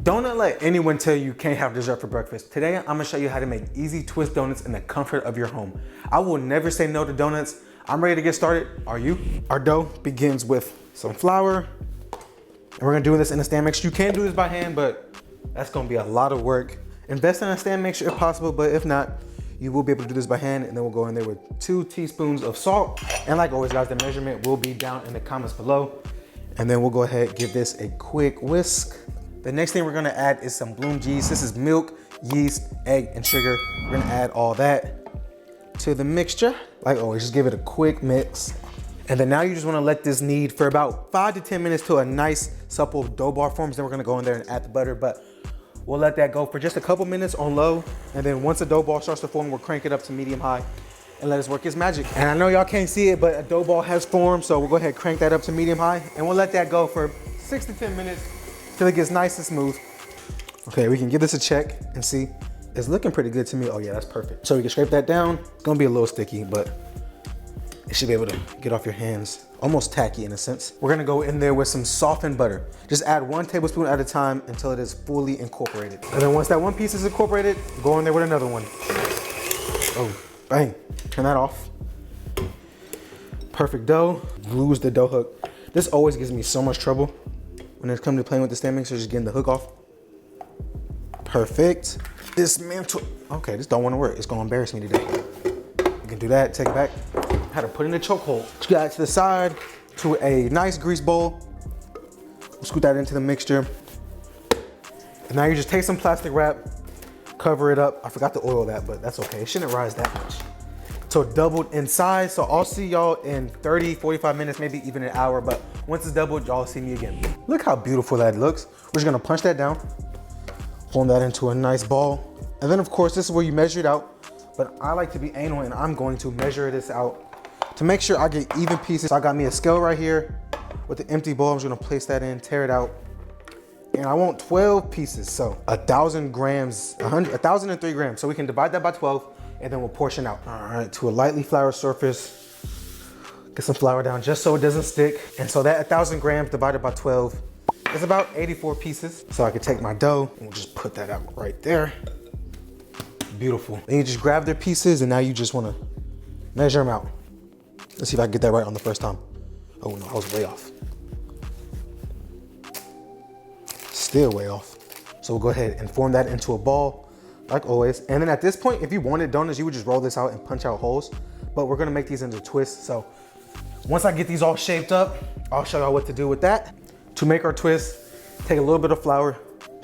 Don't let anyone tell you can't have dessert for breakfast. Today, I'm gonna show you how to make easy twist donuts in the comfort of your home. I will never say no to donuts. I'm ready to get started. Are you? Our dough begins with some flour, and we're gonna do this in a stand mixer. You can do this by hand, but that's gonna be a lot of work. Invest in a stand mixer if possible, but if not, you will be able to do this by hand, and then we'll go in there with 2 teaspoons of salt. And like always, guys, the measurement will be down in the comments below. And then we'll go ahead and give this a quick whisk. The next thing we're gonna add is some bloom yeast. This is milk, yeast, egg, and sugar. We're gonna add all that to the mixture. Like always, just give it a quick mix. And then now you just wanna let this knead for about 5 to 10 minutes till a nice supple dough bar forms. Then we're gonna go in there and add the butter, but we'll let that go for just a couple minutes on low. And then once the dough ball starts to form, we'll crank it up to medium high and let it work its magic. And I know y'all can't see it, but a dough ball has formed, so we'll go ahead and crank that up to medium high, and we'll let that go for 6 to 10 minutes till it gets nice and smooth. Okay, we can give this a check and see. It's looking pretty good to me. Oh yeah, that's perfect. So we can scrape that down. It's gonna be a little sticky, but it should be able to get off your hands. Almost tacky in a sense. We're gonna go in there with some softened butter. Just add 1 tablespoon at a time until it is fully incorporated. And then once that one piece is incorporated, go in there with another one. Oh, bang, turn that off. Perfect dough, lose the dough hook. This always gives me so much trouble when it comes to playing with the stand mixer, just getting the hook off. Perfect. Dismantle. Okay, this don't wanna work. It's gonna embarrass me today. You can do that, take it back. I had to put it in a chokehold. Scoot that to the side to a nice grease bowl. Scoot that into the mixture. And now you just take some plastic wrap, cover it up. I forgot to oil that, but that's okay. It shouldn't rise that much. So it doubled in size. So I'll see y'all in 30, 45 minutes, maybe even an hour. But once it's doubled, y'all see me again. Look how beautiful that looks. We're just gonna punch that down, form that into a nice ball. And then of course, this is where you measure it out. But I like to be anal, and I'm going to measure this out to make sure I get even pieces. So I got me a scale right here with the empty bowl. I'm just gonna place that in, tear it out. And I want 12 pieces. So 1,000 grams, 1,003 grams. So we can divide that by 12 and then we'll portion out. All right, to a lightly floured surface. Get some flour down just so it doesn't stick. And so that 1,000 grams divided by 12 is about 84 pieces. So I can take my dough and we'll just put that out right there. Beautiful. Then you just grab their pieces, and now you just wanna measure them out. Let's see if I can get that right on the first time. Oh no, I was way off. Still way off. So we'll go ahead and form that into a ball, like always. And then at this point, if you wanted donuts, you would just roll this out and punch out holes. But we're gonna make these into twists. So once I get these all shaped up, I'll show y'all what to do with that. To make our twist, take a little bit of flour,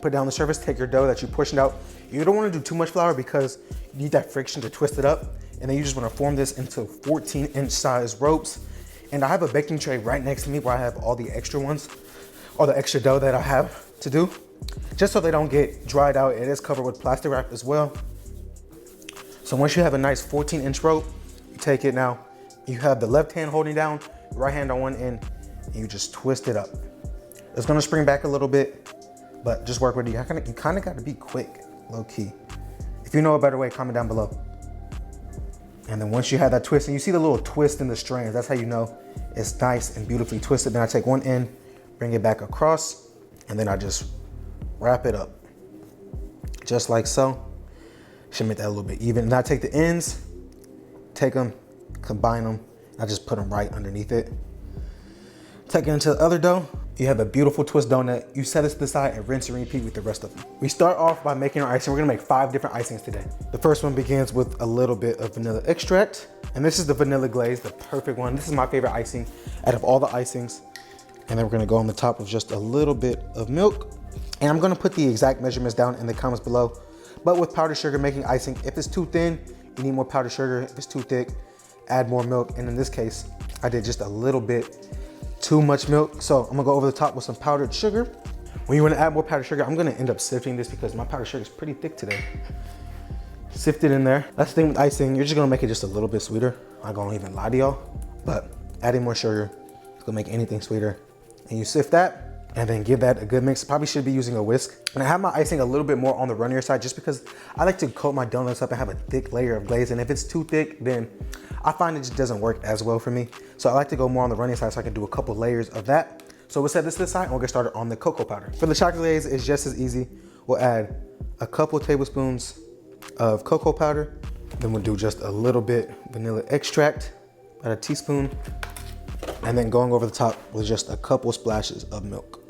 put it down the surface, take your dough that you portioned out. You don't wanna do too much flour because you need that friction to twist it up. And then you just wanna form this into 14-inch size ropes. And I have a baking tray right next to me where I have all the extra ones, all the extra dough that I have to do, just so they don't get dried out. It is covered with plastic wrap as well. So once you have a nice 14-inch rope, you take it now, you have the left hand holding down, right hand on one end, and you just twist it up. It's gonna spring back a little bit, but just work with it. You kinda gotta be quick, low key. If you know a better way, comment down below. And then once you have that twist, and you see the little twist in the strands, that's how you know it's nice and beautifully twisted. Then I take one end, bring it back across, and then I just wrap it up. Just like so. Should make that a little bit even. And I take the ends, take them, combine them, and I just put them right underneath it. Take it into the other dough. You have a beautiful twist donut. You set it to the side and rinse and repeat with the rest of them. We start off by making our icing. We're gonna make 5 different icings today. The first one begins with a little bit of vanilla extract. And this is the vanilla glaze, the perfect one. This is my favorite icing out of all the icings. And then we're gonna go on the top with just a little bit of milk. And I'm gonna put the exact measurements down in the comments below. But with powdered sugar making icing, if it's too thin, you need more powdered sugar. If it's too thick, add more milk. And in this case, I did just a little bit too much milk. So I'm gonna go over the top with some powdered sugar. When you wanna add more powdered sugar, I'm gonna end up sifting this because my powdered sugar is pretty thick today. Sift it in there. That's the thing with icing, you're just gonna make it just a little bit sweeter. I'm not gonna even lie to y'all, but adding more sugar is gonna make anything sweeter. And you sift that, and then give that a good mix. Probably should be using a whisk. And I have my icing a little bit more on the runnier side just because I like to coat my donuts up and have a thick layer of glaze. And if it's too thick, then I find it just doesn't work as well for me. So I like to go more on the runny side so I can do a couple layers of that. So we'll set this to the side and we'll get started on the cocoa powder. For the chocolate glaze, it's just as easy. We'll add a couple tablespoons of cocoa powder. Then we'll do just a little bit vanilla extract, about a teaspoon. And then going over the top with just a couple splashes of milk.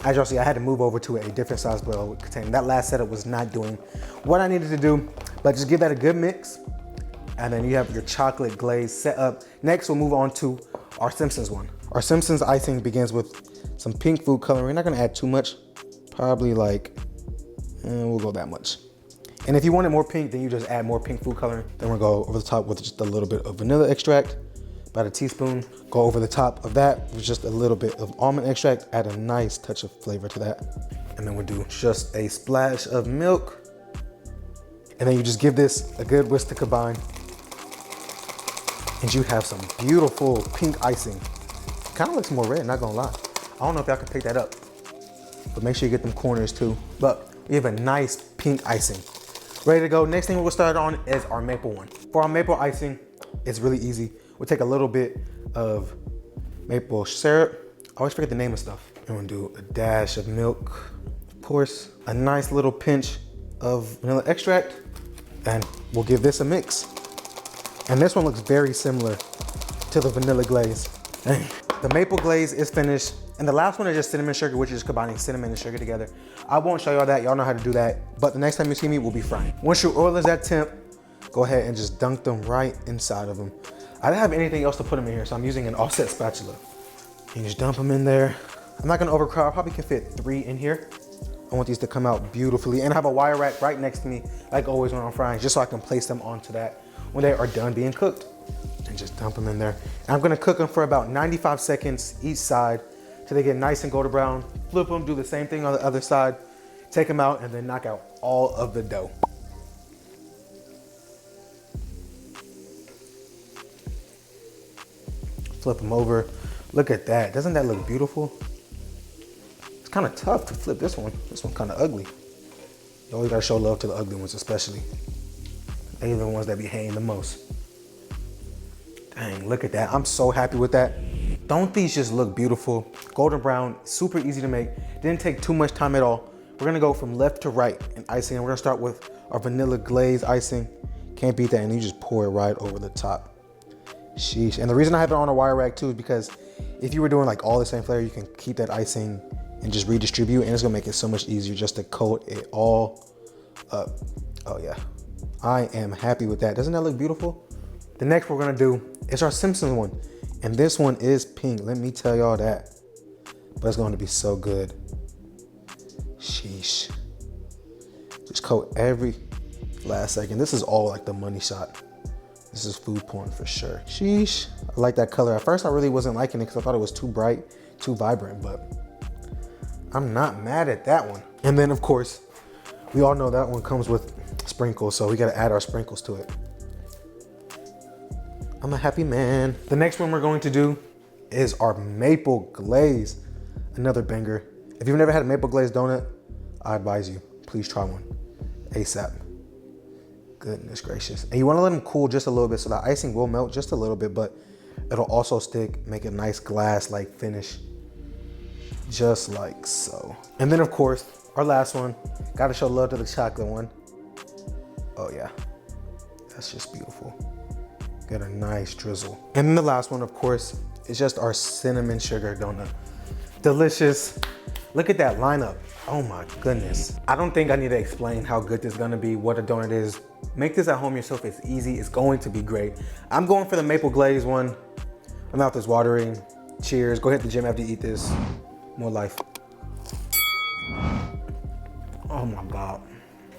As y'all see, I had to move over to a different size bowl containing. That last setup was not doing what I needed to do, but just give that a good mix. And then you have your chocolate glaze set up. Next, we'll move on to our Simpsons one. Our Simpsons icing begins with some pink food coloring. We're not gonna add too much, probably like, we'll go that much. And if you want it more pink, then you just add more pink food coloring. Then we'll go over the top with just a little bit of vanilla extract, about a teaspoon. Go over the top of that with just a little bit of almond extract, add a nice touch of flavor to that. And then we'll do just a splash of milk. And then you just give this a good whisk to combine. And you have some beautiful pink icing. Kind of looks more red, not gonna lie. I don't know if y'all can pick that up, but make sure you get them corners too. But we have a nice pink icing. Ready to go. Next thing we'll start on is our maple one. For our maple icing, it's really easy. We'll take a little bit of maple syrup. I always forget the name of stuff. And we'll do a dash of milk, of course, a nice little pinch of vanilla extract, and we'll give this a mix. And this one looks very similar to the vanilla glaze. Dang. The maple glaze is finished. And the last one is just cinnamon sugar, which is just combining cinnamon and sugar together. I won't show y'all that, y'all know how to do that. But the next time you see me, we'll be frying. Once your oil is at temp, go ahead and just dunk them right inside of them. I didn't have anything else to put them in here, so I'm using an offset spatula. You just dump them in there. I'm not gonna overcrowd, I probably can fit 3 in here. I want these to come out beautifully. And I have a wire rack right next to me, like always when I'm frying, just so I can place them onto that when they are done being cooked. And just dump them in there. And I'm gonna cook them for about 95 seconds each side till they get nice and golden brown. Flip them, do the same thing on the other side. Take them out and then knock out all of the dough. Flip them over. Look at that. Doesn't that look beautiful? It's kind of tough to flip this one. This one's kind of ugly. You always gotta show love to the ugly ones, especially. They're the ones that be hating the most. Dang, look at that. I'm so happy with that. Don't these just look beautiful? Golden brown, super easy to make. Didn't take too much time at all. We're gonna go from left to right in icing. And we're gonna start with our vanilla glaze icing. Can't beat that, and you just pour it right over the top. Sheesh. And the reason I have it on a wire rack too is because if you were doing like all the same flavor, you can keep that icing and just redistribute, and it's gonna make it so much easier just to coat it all up. Oh yeah, I am happy with that. Doesn't that look beautiful? The next we're gonna do is our Simpsons one. And this one is pink, let me tell y'all that. But it's gonna be so good. Sheesh. Just coat every last second. This is all like the money shot. This is food porn for sure. Sheesh. I like that color. At first I really wasn't liking it because I thought it was too bright, too vibrant, but I'm not mad at that one. And then of course, we all know that one comes with sprinkles, so we gotta add our sprinkles to it. I'm a happy man. The next one we're going to do is our maple glaze. Another banger. If you've never had a maple glazed donut, I advise you, please try one ASAP. Goodness gracious. And you wanna let them cool just a little bit so the icing will melt just a little bit, but it'll also stick, make a nice glass-like finish. Just like so. And then of course, our last one, gotta show love to the chocolate one. Oh yeah, that's just beautiful. Get a nice drizzle. And then the last one, of course, is just our cinnamon sugar donut. Delicious. Look at that lineup. Oh my goodness. I don't think I need to explain how good this is gonna be, what a donut is. Make this at home yourself, it's easy, it's going to be great. I'm going for the maple glaze one. My mouth is watering. Cheers, go hit the gym after you eat this. More life. Oh my God.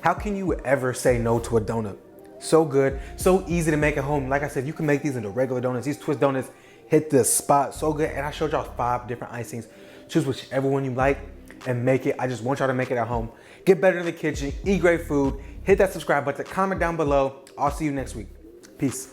How can you ever say no to a donut? So good, so easy to make at home. Like I said, you can make these into regular donuts. These twist donuts hit the spot so good. And I showed y'all 5 different icings. Choose whichever one you like and make it. I just want y'all to make it at home. Get better in the kitchen, eat great food, hit that subscribe button, comment down below. I'll see you next week. Peace.